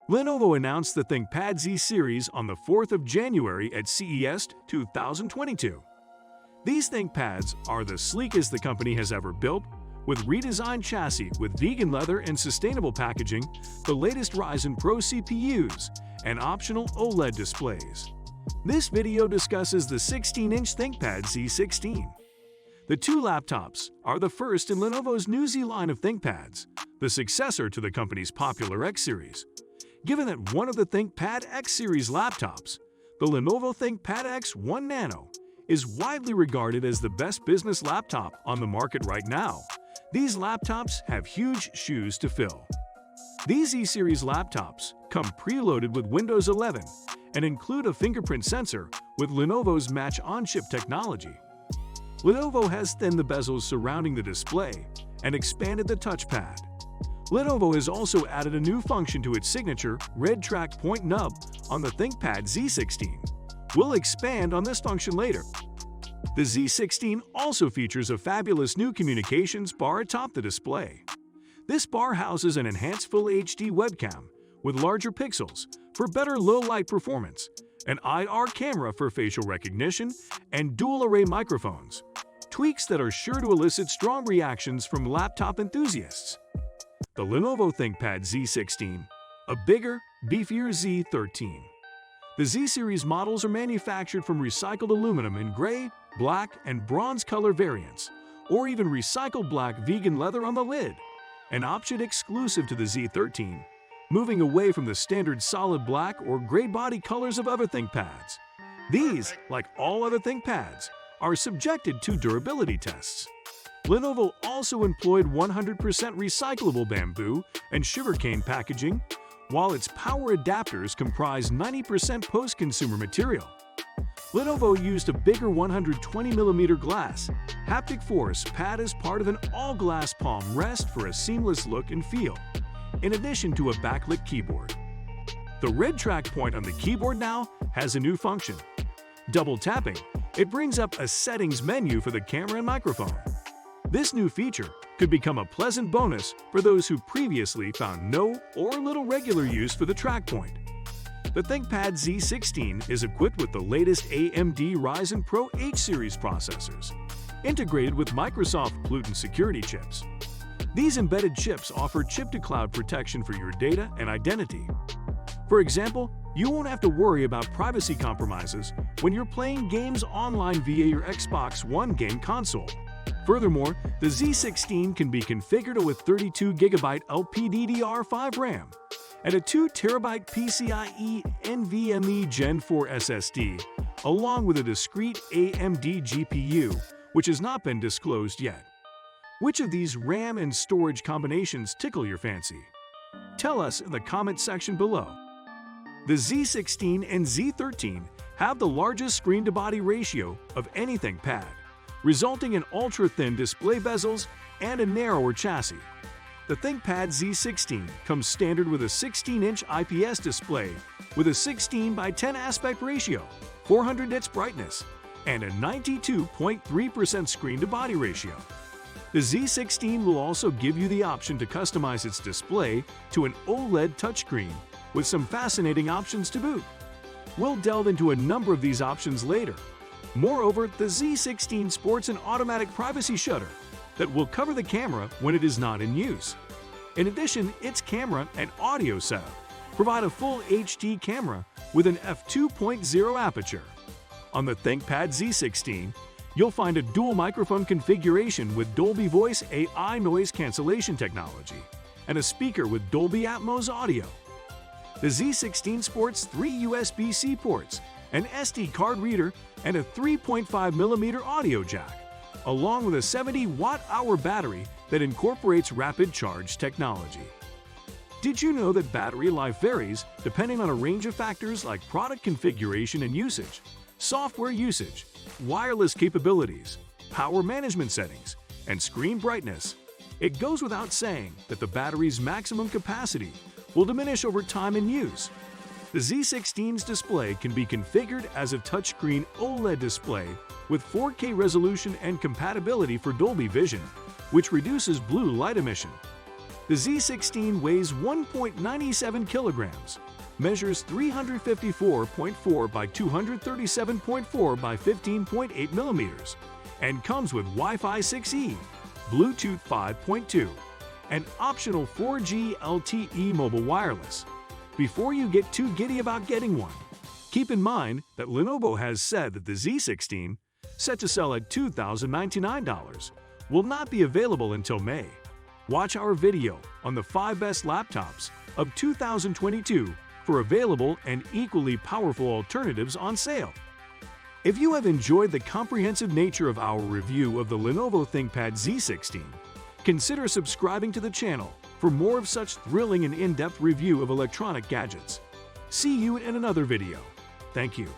Lenovo announced the ThinkPad Z series on the 4th of January at CES 2022. These ThinkPads are the sleekest the company has ever built, with redesigned chassis with vegan leather and sustainable packaging, the latest Ryzen Pro CPUs, and optional OLED displays. This video discusses the 16-inch ThinkPad Z16. The two laptops are the first in Lenovo's new Z line of ThinkPads, the successor to the company's popular X series. Given that one of the ThinkPad X series laptops, the Lenovo ThinkPad X1 Nano, is widely regarded as the best business laptop on the market right now, these laptops have huge shoes to fill. These Z-series laptops come preloaded with Windows 11 and include a fingerprint sensor with Lenovo's match-on-chip technology. Lenovo has thinned the bezels surrounding the display and expanded the touchpad. Lenovo has also added a new function to its signature red track point nub on the ThinkPad Z16. We'll expand on this function later. The Z16 also features a fabulous new communications bar atop the display. This bar houses an enhanced Full HD webcam with larger pixels for better low-light performance, an IR camera for facial recognition, and dual-array microphones, tweaks that are sure to elicit strong reactions from laptop enthusiasts. The Lenovo ThinkPad Z16, a bigger, beefier Z13. The Z-series models are manufactured from recycled aluminum in gray, black, and bronze color variants, or even recycled black vegan leather on the lid, an option exclusive to the Z13, moving away from the standard solid black or gray body colors of other ThinkPads. These, like all other ThinkPads, are subjected to durability tests. Lenovo also employed 100% recyclable bamboo and sugarcane packaging, while its power adapters comprise 90% post-consumer material. Lenovo used a bigger 120mm glass haptic force pad as part of an all-glass palm rest for a seamless look and feel, in addition to a backlit keyboard. The red track point on the keyboard now has a new function. Double tapping, it brings up a settings menu for the camera and microphone. This new feature could become a pleasant bonus for those who previously found no or little regular use for the track point. The ThinkPad Z16 is equipped with the latest AMD Ryzen Pro H series processors, integrated with Microsoft Pluto security chips. These embedded chips offer chip-to-cloud protection for your data and identity. For example, you won't have to worry about privacy compromises when you're playing games online via your Xbox One game console. Furthermore, the Z16 can be configured with 32GB LPDDR5 RAM and a 2TB PCIe NVMe Gen 4 SSD, along with a discrete AMD GPU, which has not been disclosed yet. Which of these RAM and storage combinations tickle your fancy? Tell us in the comment section below. The Z16 and Z13 have the largest screen-to-body ratio of any ThinkPad, resulting in ultra-thin display bezels and a narrower chassis. The ThinkPad Z16 comes standard with a 16-inch IPS display with a 16:10 aspect ratio, 400 nits brightness, and a 92.3% screen-to-body ratio. The Z16 will also give you the option to customize its display to an OLED touchscreen with some fascinating options to boot. We'll delve into a number of these options later. Moreover, the Z16 sports an automatic privacy shutter that will cover the camera when it is not in use. In addition, its camera and audio setup provide a full HD camera with an f2.0 aperture. On the ThinkPad Z16, you'll find a dual microphone configuration with Dolby Voice AI noise cancellation technology and a speaker with Dolby Atmos audio. The Z16 sports 3 USB-C ports, an SD card reader, and a 3.5mm audio jack, along with a 70-watt-hour battery that incorporates rapid charge technology. Did you know that battery life varies depending on a range of factors like product configuration and usage, software usage, wireless capabilities, power management settings, and screen brightness? It goes without saying that the battery's maximum capacity will diminish over time in use. The Z16's display can be configured as a touchscreen OLED display with 4K resolution and compatibility for Dolby Vision, which reduces blue light emission. The Z16 weighs 1.97 kilograms, measures 354.4 by 237.4 by 15.8 millimeters, and comes with Wi-Fi 6E, Bluetooth 5.2, and optional 4G LTE mobile wireless. Before you get too giddy about getting one, keep in mind that Lenovo has said that the Z16, set to sell at $2,099, will not be available until May. Watch our video on the 5 best laptops of 2022 for available and equally powerful alternatives on sale. If you have enjoyed the comprehensive nature of our review of the Lenovo ThinkPad Z16, consider subscribing to the channel for more of such thrilling and in-depth review of electronic gadgets. See you in another video. Thank you.